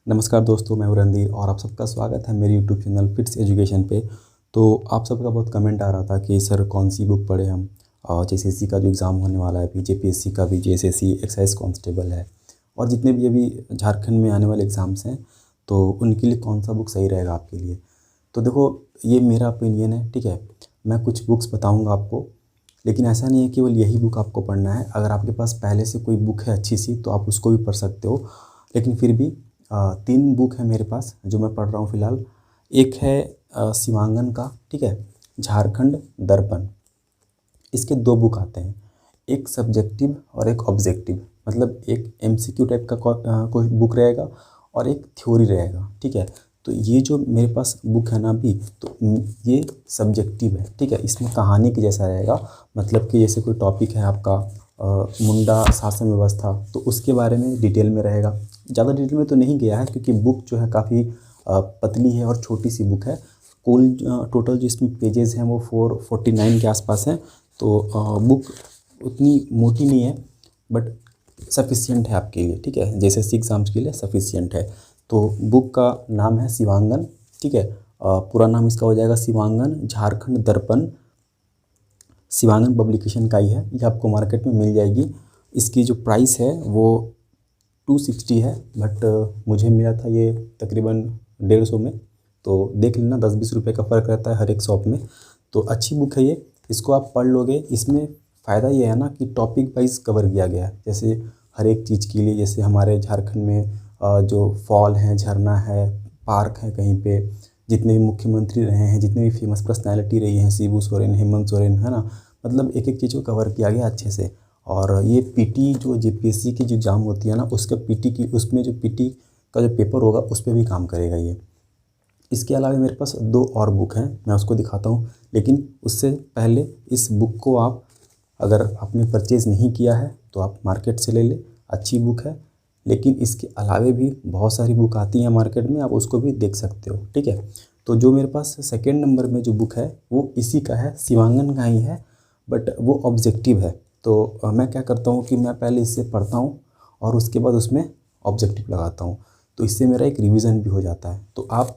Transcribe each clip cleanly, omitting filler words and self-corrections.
नमस्कार दोस्तों, मैं हूं रणधीर और आप सबका स्वागत है मेरे यूट्यूब चैनल फिट्स एजुकेशन पे। तो आप सबका बहुत कमेंट आ रहा था कि सर कौन सी बुक पढ़े हम, और जेएसएससी का जो एग्ज़ाम होने वाला है, अभी जेपीएससी का भी, जेएसएससी एक्साइज कांस्टेबल है और जितने भी अभी झारखंड में आने वाले एग्ज़ाम्स हैं, तो उनके लिए कौन सा बुक सही रहेगा आपके लिए। तो देखो, ये मेरा ओपिनियन है, ठीक है। मैं कुछ बुक्स बताऊँगा आपको, लेकिन ऐसा नहीं है केवल यही बुक आपको पढ़ना है। अगर आपके पास पहले से कोई बुक है अच्छी सी, तो आप उसको भी पढ़ सकते हो। लेकिन फिर भी 3 बुक है मेरे पास जो मैं पढ़ रहा हूँ फ़िलहाल। एक है शिवांगन का, ठीक है, झारखंड दर्पण। इसके 2 बुक आते हैं, एक सब्जेक्टिव और एक ऑब्जेक्टिव। मतलब एक एमसीक्यू टाइप का कोई बुक रहेगा और एक थ्योरी रहेगा, ठीक है। तो ये जो मेरे पास बुक है ना अभी, तो ये सब्जेक्टिव है, ठीक है। इसमें कहानी के जैसा रहेगा। मतलब कि जैसे कोई टॉपिक है आपका मुंडा शासन व्यवस्था, तो उसके बारे में डिटेल में रहेगा। ज़्यादा डिटेल में तो नहीं गया है क्योंकि बुक जो है काफ़ी पतली है और छोटी सी बुक है। कुल टोटल जो इसमें पेजेस हैं वो 449 के आसपास हैं। तो बुक उतनी मोटी नहीं है, बट सफिशिएंट है आपके लिए, ठीक है। जेएसएससी एग्ज़ाम्स के लिए सफिशिएंट है। तो बुक का नाम है शिवांगन, ठीक है। पूरा नाम इसका हो जाएगा शिवांगन झारखंड दर्पण। शिवांगन पब्लिकेशन का ही है, ये आपको मार्केट में मिल जाएगी। इसकी जो प्राइस है वो 260 है, बट मुझे मिला था ये तकरीबन 150 में। तो देख लेना, 10-20 रुपये का फ़र्क रहता है हर एक शॉप में। तो अच्छी बुक है ये, इसको आप पढ़ लोगे। इसमें फ़ायदा ये है ना कि टॉपिक वाइज कवर किया गया है। जैसे हर एक चीज़ के लिए, जैसे हमारे झारखंड में जो फॉल हैं, झरना है, पार्क है, कहीं पे जितने भी मुख्यमंत्री रहे हैं, जितने भी फेमस पर्सनैलिटी रही हैं, शिबू सोरेन, हेमंत सोरेन, है ना। मतलब एक एक चीज़ को कवर किया गया अच्छे से। और ये पीटी जो जेपीएससी की जो एग्ज़ाम होती है ना, उसके पीटी की, उसमें जो पीटी का जो पेपर होगा उस पे भी काम करेगा ये। इसके अलावा मेरे पास 2 और बुक हैं, मैं उसको दिखाता हूँ। लेकिन उससे पहले इस बुक को आप, अगर आपने परचेज़ नहीं किया है तो आप मार्केट से ले लें, अच्छी बुक है। लेकिन इसके अलावे भी बहुत सारी बुक आती हैं मार्केट में, आप उसको भी देख सकते हो, ठीक है। तो जो मेरे पास सेकंड नंबर में जो बुक है वो इसी का है, शिवांगन का ही है, बट वो ऑब्जेक्टिव है। तो मैं क्या करता हूँ कि मैं पहले इससे पढ़ता हूँ और उसके बाद उसमें ऑब्जेक्टिव लगाता हूँ। तो इससे मेरा एक रिवीजन भी हो जाता है। तो आप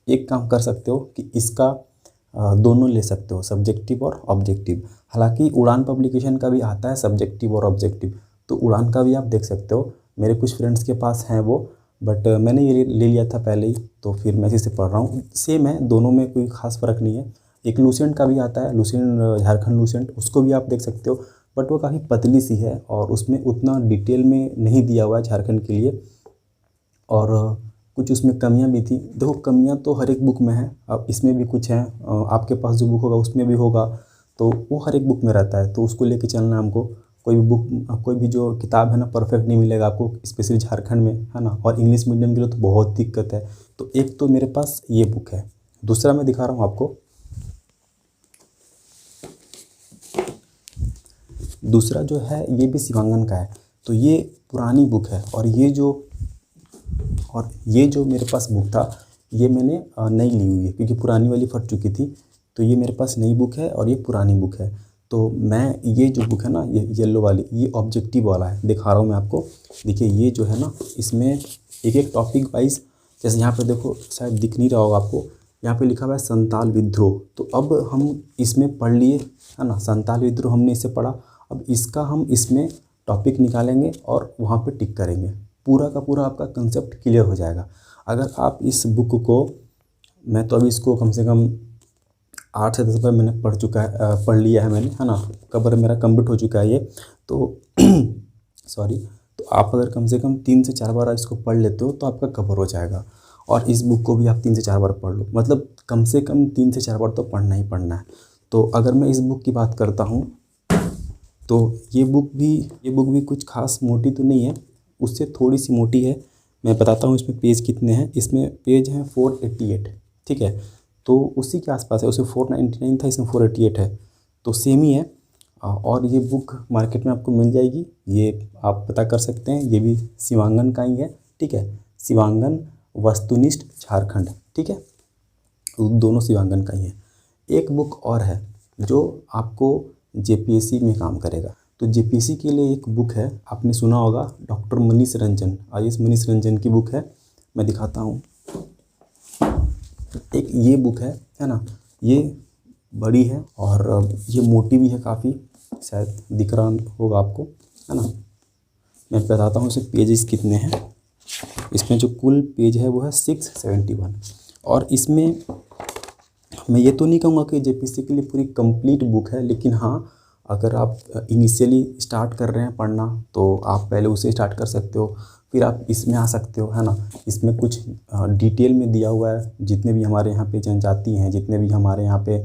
एक काम कर सकते हो कि इसका दोनों ले सकते हो, सब्जेक्टिव और ऑब्जेक्टिव। हालांकि उड़ान पब्लिकेशन का भी आता है सब्जेक्टिव और ऑब्जेक्टिव, तो उड़ान का भी आप देख सकते हो। मेरे कुछ फ्रेंड्स के पास हैं वो, बट मैंने ये ले लिया था पहले ही, तो फिर मैं इसी से पढ़ रहा हूँ। सेम है, दोनों में कोई ख़ास फ़र्क नहीं है। एक लूसेंट का भी आता है, लूसेंट झारखंड लूसेंट, उसको भी आप देख सकते हो। बट वो काफ़ी पतली सी है और उसमें उतना डिटेल में नहीं दिया हुआ है झारखंड के लिए। और कुछ उसमें कमियां भी थी। देखो, कमियां तो हर एक बुक में है, अब इसमें भी कुछ हैं। आपके पास जो बुक होगा उसमें भी होगा, तो वो हर एक बुक में रहता है, तो उसको लेके चलना है हमको। कोई भी बुक, कोई भी जो किताब है ना, परफेक्ट नहीं मिलेगा आपको, स्पेशली झारखंड में, है ना। और इंग्लिश मीडियम के लिए तो बहुत दिक्कत है। तो एक तो मेरे पास ये बुक है, दूसरा मैं दिखा रहा हूँ आपको। दूसरा जो है ये भी शिवांगन का है। तो ये पुरानी बुक है, और ये जो मेरे पास बुक था, ये मैंने नई ली हुई है क्योंकि पुरानी वाली फट चुकी थी। तो ये मेरे पास नई बुक है और ये पुरानी बुक है। तो मैं ये जो बुक है ना, ये येलो वाली, ये ऑब्जेक्टिव वाला है, दिखा रहा हूँ मैं आपको। देखिए, ये जो है ना, इसमें एक एक टॉपिक वाइज, जैसे यहाँ पे देखो, शायद दिख नहीं रहा होगा आपको, यहाँ पे लिखा हुआ है संताल विद्रोह। तो अब हम इसमें पढ़ लिए, है ना, संताल विद्रोह हमने इसे पढ़ा। अब इसका हम इसमें टॉपिक निकालेंगे और वहाँ पे टिक करेंगे। पूरा का पूरा आपका कंसेप्ट क्लियर हो जाएगा अगर आप इस बुक को, मैं तो अभी इसको कम से कम 8 से 10 बार मैंने पढ़ लिया है मैंने, है ना। कवर मेरा कंप्लीट हो चुका है ये। तो सॉरी। तो आप अगर कम से कम 3 से 4 बार इसको पढ़ लेते हो तो आपका कवर हो जाएगा। और इस बुक को भी आप 3 से 4 बार पढ़ लो, मतलब कम से कम 3 से 4 बार तो पढ़ना ही पढ़ना है। तो अगर मैं इस बुक की बात करता हूँ, तो ये बुक भी कुछ खास मोटी तो नहीं है, उससे थोड़ी सी मोटी है। मैं बताता हूँ इसमें पेज कितने हैं। इसमें पेज हैं 488, ठीक है। तो उसी के आसपास है, उसे 499 था, इसमें 488 है, तो सेम ही है। और ये बुक मार्केट में आपको मिल जाएगी, ये आप पता कर सकते हैं। ये भी शिवांगन का ही है, ठीक है। शिवांगन वस्तुनिष्ठ झारखंड, ठीक है। दोनों शिवांगन का ही है। एक बुक और है जो आपको जेपीएससी में काम करेगा। तो जेपीएससी के लिए एक बुक है, आपने सुना होगा, डॉक्टर मनीष रंजन, आईएएस मनीष रंजन की बुक है। मैं दिखाता हूँ। एक ये बुक है ना, ये बड़ी है और ये मोटी भी है काफ़ी, शायद दिख रहा होगा आपको, है ना। मैं बताता हूँ इसमें पेजेस कितने हैं। इसमें जो कुल पेज है वो है 671 और इसमें मैं ये तो नहीं कहूँगा कि जेपीएससी के लिए पूरी कंप्लीट बुक है, लेकिन हाँ, अगर आप इनिशियली स्टार्ट कर रहे हैं पढ़ना तो आप पहले उसे स्टार्ट कर सकते हो, फिर आप इसमें आ सकते हो, है ना। इसमें कुछ डिटेल में दिया हुआ है जितने भी हमारे यहाँ पे जनजाति हैं, जितने भी हमारे यहाँ पे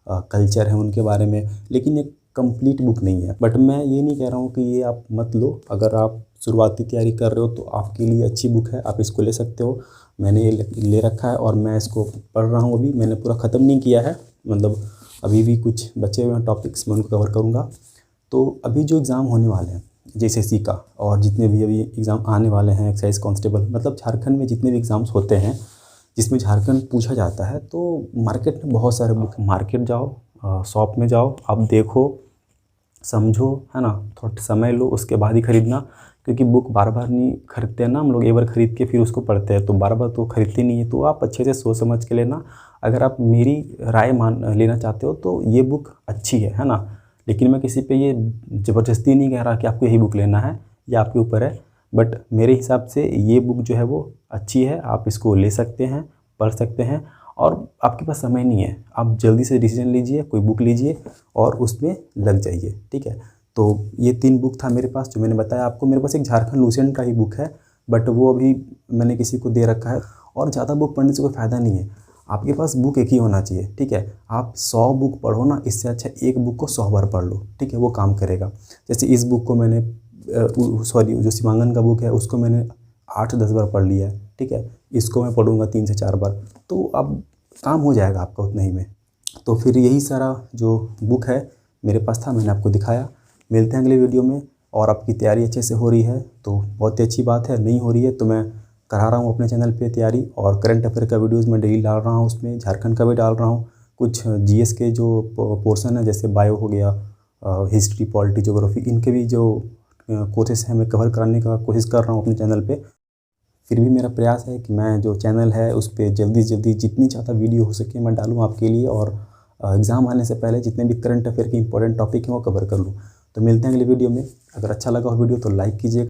कल्चर हैं उनके बारे में, लेकिन एक कंप्लीट बुक नहीं है। बट मैं ये नहीं कह रहा हूँ कि ये आप मत लो। अगर आप शुरुआती तैयारी कर रहे हो तो आपके लिए अच्छी बुक है, आप इसको ले सकते हो। मैंने ये ले रखा है और मैं इसको पढ़ रहा हूँ। अभी मैंने पूरा ख़त्म नहीं किया है, मतलब अभी भी कुछ बचे हुए हैं टॉपिक्स, मैं उनको कवर करूँगा। तो अभी जो एग्ज़ाम होने वाले हैं जेएसएससी का और जितने भी अभी एग्ज़ाम आने वाले हैं, एक्साइज कांस्टेबल, मतलब झारखंड में जितने भी एग्ज़ाम्स होते हैं जिसमें झारखंड पूछा जाता है, तो मार्केट में बहुत सारे बुक, मार्केट जाओ, शॉप में जाओ, आप देखो, समझो, है ना, थोड़ा समय लो, उसके बाद ही ख़रीदना। क्योंकि बुक बार बार नहीं खरीदते हैं ना हम लोग, एक बार ख़रीद के फिर उसको पढ़ते हैं, तो बार बार तो खरीदते नहीं है। तो आप अच्छे से सोच समझ के लेना। अगर आप मेरी राय लेना चाहते हो तो ये बुक अच्छी है ना। लेकिन मैं किसी पे ये ज़बरदस्ती नहीं कह रहा कि आपको यही बुक लेना है, ये आपके ऊपर है। बट मेरे हिसाब से ये बुक जो है वो अच्छी है, आप इसको ले सकते हैं, पढ़ सकते हैं। और आपके पास समय नहीं है, आप जल्दी से डिसीजन लीजिए, कोई बुक लीजिए और उसमें लग जाइए, ठीक है। तो ये 3 बुक था मेरे पास जो मैंने बताया आपको। मेरे पास एक झारखंड लुसेंट का ही बुक है, बट वो अभी मैंने किसी को दे रखा है। और ज़्यादा बुक पढ़ने से कोई फ़ायदा नहीं है, आपके पास बुक एक ही होना चाहिए, ठीक है। आप 100 बुक पढ़ो ना, इससे अच्छा एक बुक को 100 बार पढ़ लो, ठीक है, वो काम करेगा। जैसे इस बुक को मैंने जो सीमांकन का बुक है उसको मैंने 8-10 बार पढ़ लिया है, ठीक है। इसको मैं पढ़ूँगा 3 से 4 बार, तो अब काम हो जाएगा आपका उतना ही में। तो फिर यही सारा जो बुक है मेरे पास था, मैंने आपको दिखाया। मिलते हैं अगले वीडियो में। और आपकी तैयारी अच्छे से हो रही है तो बहुत ही अच्छी बात है, नहीं हो रही है तो मैं करा रहा हूँ अपने चैनल पे तैयारी। और करंट अफेयर का वीडियोज़ मैं डेली डाल रहा हूँ, उसमें झारखंड का भी डाल रहा हूँ। कुछ जीएस के जो पोर्सन है, जैसे बायो हो गया, हिस्ट्री, पॉलिटी, ज्योग्राफी, इनके भी जो कोर्सेस हैं मैं कवर कराने का कोशिश कर रहा हूँ अपने चैनल पे। फिर भी मेरा प्रयास है कि मैं जो चैनल है उस पर जल्दी से जल्दी जितनी ज़्यादा वीडियो हो सके मैं डालूँ आपके लिए, और एग्ज़ाम आने से पहले जितने भी करंट अफेयर के इंपॉर्टेंट टॉपिक हैं वो कवर कर लूँ। तो मिलते हैं अगले वीडियो में। अगर अच्छा लगा हो वीडियो तो लाइक कीजिए।